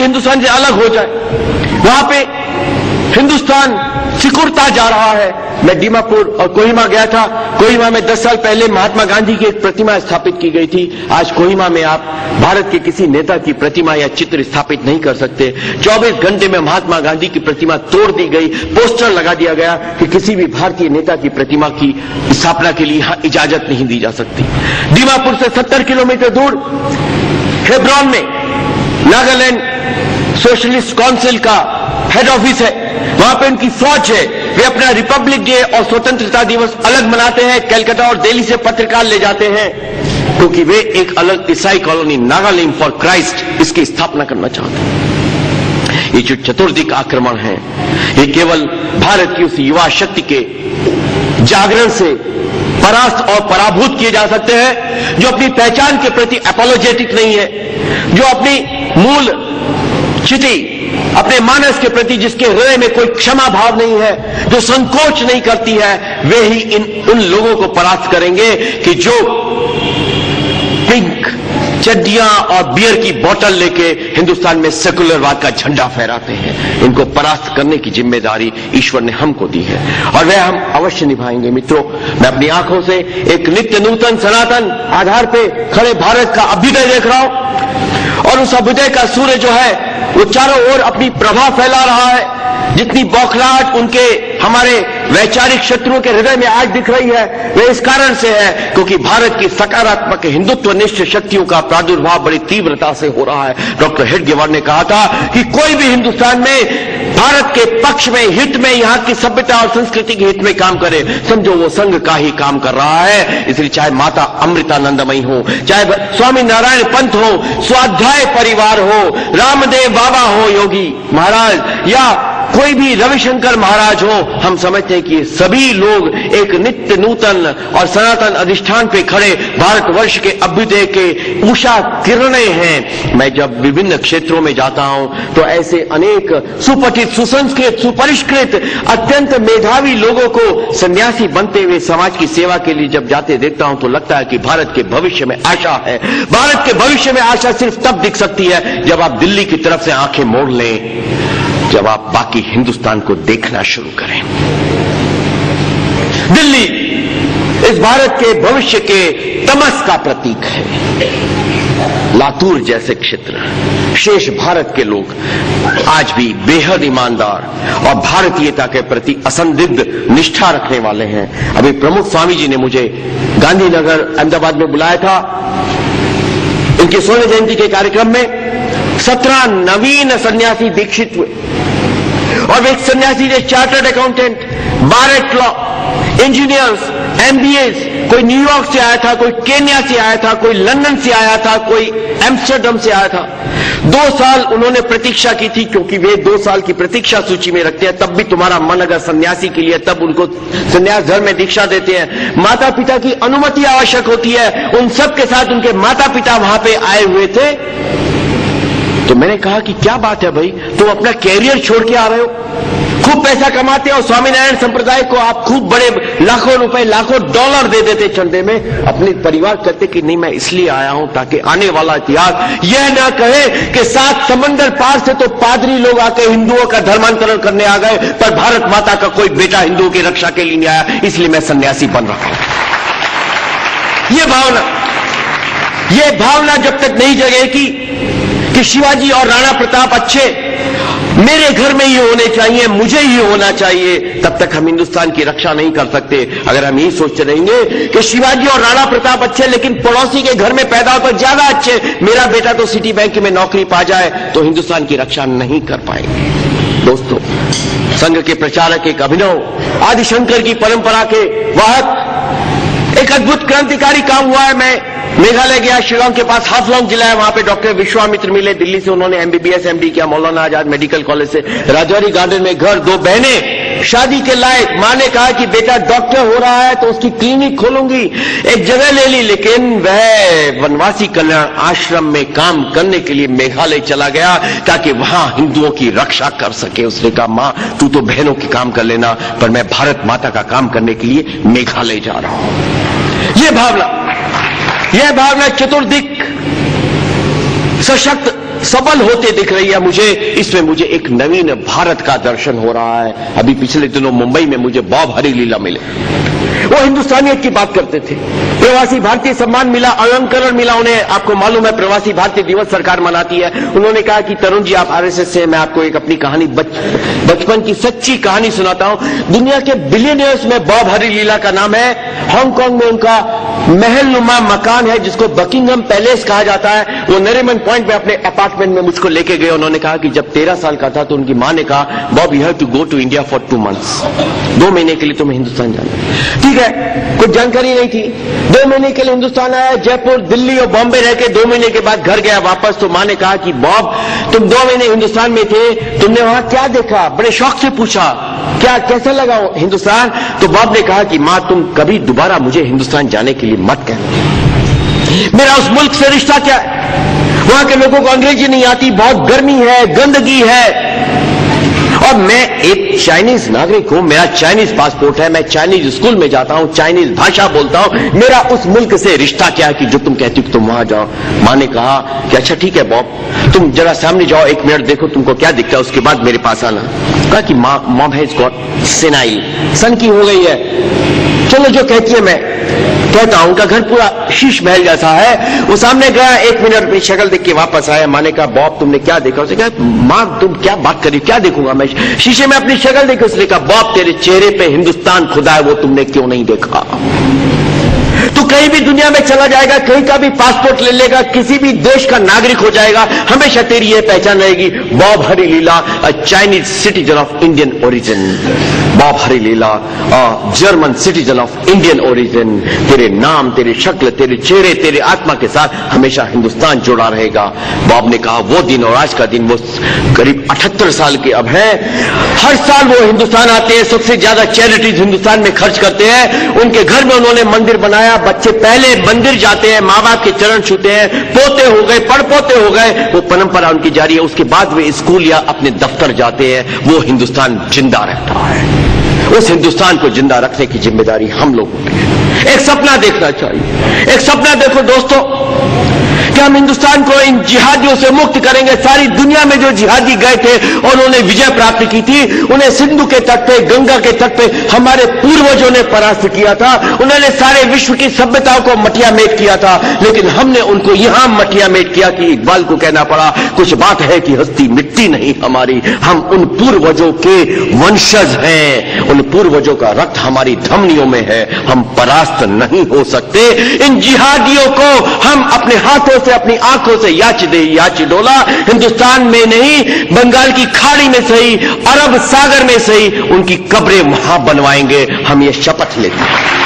हिंदुस्तान से अलग हो जाए। वहां पे हिंदुस्तान सिकुड़ता जा रहा है। मैं दीमापुर और कोहिमा गया था। कोहिमा में 10 साल पहले महात्मा गांधी की एक प्रतिमा स्थापित की गई थी। आज कोहिमा में आप भारत के किसी नेता की प्रतिमा या चित्र स्थापित नहीं कर सकते। 24 घंटे में महात्मा गांधी की प्रतिमा तोड़ दी गई, पोस्टर लगा दिया गया कि किसी भी भारतीय नेता की प्रतिमा की स्थापना के लिए यहां इजाजत नहीं दी जा सकती। दीमापुर से 70 किलोमीटर दूर हेब्रोन में नागालैंड सोशलिस्ट काउंसिल का हेड ऑफिस है। वहां पे उनकी फौज है। वे अपना रिपब्लिक डे और स्वतंत्रता दिवस अलग मनाते हैं। कलकत्ता और दिल्ली से पत्रकार ले जाते हैं क्योंकि वे एक अलग ईसाई कॉलोनी नागालैंड फॉर क्राइस्ट इसकी स्थापना करना चाहते हैं। ये जो चतुर्दिक आक्रमण है, ये केवल भारत की उस युवा शक्ति के जागरण से परास्त और पराभूत किए जा सकते हैं जो अपनी पहचान के प्रति एपोलोजेटिक नहीं है, जो अपनी मूल चिति अपने मानस के प्रति जिसके हृदय में कोई क्षमा भाव नहीं है, जो संकोच नहीं करती है, वे ही उन लोगों को परास्त करेंगे कि जो पिंक चड्डियां और बियर की बोतल लेके हिंदुस्तान में सेकुलरवाद का झंडा फहराते हैं। इनको परास्त करने की जिम्मेदारी ईश्वर ने हमको दी है और वह हम अवश्य निभाएंगे। मित्रों, मैं अपनी आंखों से एक नित्य नूतन सनातन आधार पे खड़े भारत का अभ्युदय देख रहा हूं और उस अभ्युदय का सूर्य जो है वो चारों ओर अपनी प्रभा फैला रहा है। जितनी बौखलाहट उनके हमारे वैचारिक शत्रुओं के हृदय में आज दिख रही है, वे इस कारण से है क्योंकि भारत की सकारात्मक हिंदुत्वनिष्ठ शक्तियों का प्रादुर्भाव बड़ी तीव्रता से हो रहा है। डॉक्टर हेडगेवार ने कहा था कि कोई भी हिंदुस्तान में भारत के पक्ष में, हित में, यहां की सभ्यता और संस्कृति के हित में काम करे, समझो वो संघ का ही काम कर रहा है। इसलिए चाहे माता अमृतानंदमयी हो, चाहे स्वामी नारायण पंथ हो, स्वाध्याय परिवार हो, रामदेव बाबा हो, योगी महाराज या कोई भी रविशंकर महाराज हो, हम समझते हैं कि ये सभी लोग एक नित्य नूतन और सनातन अधिष्ठान पे खड़े भारतवर्ष के अभ्युदय के उषा किरणें हैं। मैं जब विभिन्न क्षेत्रों में जाता हूं तो ऐसे अनेक सुपठित, सुसंस्कृत, सुपरिष्कृत, अत्यंत मेधावी लोगों को सन्यासी बनते हुए समाज की सेवा के लिए जब जाते देखता हूं तो लगता है कि भारत के भविष्य में आशा है। भारत के भविष्य में आशा सिर्फ तब दिख सकती है जब आप दिल्ली की तरफ से आंखें मोड़ लें, जब आप बाकी हिंदुस्तान को देखना शुरू करें। दिल्ली इस भारत के भविष्य के तमस का प्रतीक है। लातूर जैसे क्षेत्र, शेष भारत के लोग आज भी बेहद ईमानदार और भारतीयता के प्रति असंदिग्ध निष्ठा रखने वाले हैं। अभी प्रमुख स्वामी जी ने मुझे गांधीनगर अहमदाबाद में बुलाया था। उनके स्वर्ण जयंती के कार्यक्रम में 17 नवीन सन्यासी दीक्षित हुए और एक सन्यासी थे चार्टर्ड अकाउंटेंट, बार एट लॉ, इंजीनियर्स, एमबीएस, कोई न्यूयॉर्क से आया था, कोई केन्या से आया था, कोई लंदन से आया था, कोई एम्स्टर्डम से आया था। 2 साल उन्होंने प्रतीक्षा की थी क्योंकि वे 2 साल की प्रतीक्षा सूची में रखते हैं। तब भी तुम्हारा मन अगर सन्यासी के लिए, तब उनको सन्यास धर्म में दीक्षा देते हैं। माता पिता की अनुमति आवश्यक होती है। उन सब के साथ उनके माता पिता वहां पे आए हुए थे। तो मैंने कहा कि क्या बात है भाई, तुम अपना कैरियर छोड़ के आ रहे हो, खूब पैसा कमाते हो, स्वामीनारायण संप्रदाय को आप खूब बड़े लाखों रुपए, लाखों डॉलर दे देते चंदे में। अपने परिवार कहते कि नहीं, मैं इसलिए आया हूं ताकि आने वाला इतिहास यह ना कहे कि 7 समंदर पार से तो पादरी लोग आके हिंदुओं का धर्मांतरण करने आ गए, पर भारत माता का कोई बेटा हिंदुओं की रक्षा के लिए नहीं आया, इसलिए मैं सन्यासी बन रहा हूं। यह भावना जब तक नहीं जगेगी कि शिवाजी और राणा प्रताप अच्छे, मेरे घर में ही होने चाहिए, मुझे ही होना चाहिए, तब तक हम हिंदुस्तान की रक्षा नहीं कर सकते। अगर हम यही सोचते रहेंगे कि शिवाजी और राणा प्रताप अच्छे लेकिन पड़ोसी के घर में पैदा होकर ज्यादा अच्छे, मेरा बेटा तो सिटी बैंक में नौकरी पा जाए, तो हिंदुस्तान की रक्षा नहीं कर पाएंगे। दोस्तों, संघ के प्रचारक एक अभिनव आदिशंकर की परंपरा के वाहक एक अद्भुत क्रांतिकारी काम हुआ है। मैं मेघालय गया, शिलांग के पास हाफलॉन्ग जिला है, वहां पे डॉक्टर विश्वामित्र मिले। दिल्ली से उन्होंने एमबीबीएस एमडी किया, मौलाना आजाद मेडिकल कॉलेज से। राजौरी गार्डन में घर, 2 बहनें, शादी के लायक। मां ने कहा कि बेटा डॉक्टर हो रहा है तो उसकी क्लिनिक खोलूंगी, एक जगह ले ली, लेकिन वह वनवासी कल्याण आश्रम में काम करने के लिए मेघालय चला गया ताकि वहां हिंदुओं की रक्षा कर सके। उसने कहा, मां तू तो बहनों के काम कर लेना, पर मैं भारत माता का काम करने के लिए मेघालय जा रहा हूं। यह भावना चतुर्दिक सशक्त सबल होते दिख रही है मुझे, इसमें मुझे एक नवीन भारत का दर्शन हो रहा है। अभी पिछले दिनों मुंबई में मुझे बॉब हरीलीला मिले, वो हिंदुस्तानियत की बात करते थे। प्रवासी भारतीय सम्मान मिला, अलंकरण मिला उन्हें। आपको मालूम है प्रवासी भारतीय दिवस सरकार मनाती है। उन्होंने कहा कि तरुण जी आप आरएसएस से, मैं आपको एक अपनी कहानी बचपन की सच्ची कहानी सुनाता हूं। दुनिया के बिलियनियर्स में बॉब हरीलीला का नाम है। हांगकांग में उनका महलनुमा मकान है जिसको बकिंगम पैलेस कहा जाता है। वो नरीमन पॉइंट में अपने अपार्टमेंट में मुझको लेके गए। उन्होंने कहा कि जब 13 साल का था तो उनकी मां ने कहा Bob you have to go to India for 2 months, 2 महीने के लिए तुम्हें हिंदुस्तान जाना। ठीक है, कुछ जानकारी नहीं थी। 2 महीने के लिए हिंदुस्तान आया, जयपुर, दिल्ली और बॉम्बे रह के 2 महीने के बाद घर गया वापस। तो मां ने कहा कि बॉब तुम 2 महीने हिंदुस्तान में थे, तुमने वहां क्या देखा? बड़े शौक से पूछा क्या कैसा लगा हिंदुस्तान? तो बॉब ने कहा कि मां तुम कभी दोबारा मुझे हिंदुस्तान जाने के लिए मत कहना, मेरा उस मुल्क से रिश्ता क्या है? वहां के लोगों को अंग्रेजी नहीं आती, बहुत गर्मी है, गंदगी है, और मैं एक चाइनीज नागरिक हूं, मेरा चाइनीज पासपोर्ट है, मैं चाइनीज स्कूल में जाता हूं, चाइनीज भाषा बोलता हूं, मेरा उस मुल्क से रिश्ता क्या है कि जो तुम कहती हो तुम वहां जाओ? मां ने कहा कि अच्छा ठीक है बॉब, तुम जरा सामने जाओ, 1 मिनट देखो तुमको क्या दिखता है, उसके बाद मेरे पास आना। कहा कि मॉम हैज गॉट सेनाइल, सन की हो गई है, चलो जो कहती है मैं कहता हूं। उनका घर पूरा शीश महल जैसा है। वो सामने गया, 1 मिनट अपनी शक्ल देख के वापस आया। मां ने कहा बॉब तुमने क्या देखा? उसने कहा मां तुम क्या बात करी, क्या देखूंगा मैं? शीशे में अपनी शक्ल देखी। उसने कहा बॉब तेरे चेहरे पे हिंदुस्तान खुदा है, वो तुमने क्यों नहीं देखा? तू कहीं भी दुनिया में चला जाएगा, कहीं का भी पासपोर्ट ले लेगा, किसी भी देश का नागरिक हो जाएगा, हमेशा तेरी यह पहचान रहेगी Bob Harilela, a Chinese citizen of Indian origin. Bob Harilela, German citizen of Indian origin. तेरे नाम, तेरी शक्ल, तेरे चेहरे, तेरे आत्मा के साथ हमेशा हिंदुस्तान जुड़ा रहेगा। बॉब ने कहा वो दिन और आज का दिन, वो करीब 78 साल के अब हैं। हर साल वो हिंदुस्तान आते हैं, सबसे ज्यादा चैरिटीज हिंदुस्तान में खर्च करते हैं। उनके घर में उन्होंने मंदिर बनाया, बच्चे पहले मंदिर जाते हैं, मां बाप के चरण छूते हैं, पोते हो गए, पड़पोते हो गए, वो परंपरा उनकी जारी है। उसके बाद वे स्कूल या अपने दफ्तर जाते हैं। वो हिंदुस्तान जिंदा रहता है। उस हिंदुस्तान को जिंदा रखने की जिम्मेदारी हम लोगों की है। एक सपना देखना चाहिए। एक सपना देखो दोस्तों कि हम हिंदुस्तान को इन जिहादियों से मुक्त करेंगे। सारी दुनिया में जो जिहादी गए थे और उन्होंने विजय प्राप्त की थी, उन्हें सिंधु के तट पे, गंगा के तट पे हमारे पूर्वजों ने परास्त किया था। उन्होंने सारे विश्व की सभ्यताओं को मटिया मेट किया था, लेकिन हमने उनको यहां मटिया मेट किया कि इकबाल को कहना पड़ा कुछ बात है कि हस्ती मिट्टी नहीं हमारी। हम उन पूर्वजों के वंशज हैं, उन पूर्वजों का रक्त हमारी धमनियों में है, हम परास्त नहीं हो सकते। इन जिहादियों को हम अपने हाथों से, अपनी आंखों से याच डोला, हिंदुस्तान में नहीं, बंगाल की खाड़ी में सही, अरब सागर में सही, उनकी कब्रें वहां बनवाएंगे। हम ये शपथ लेते हैं।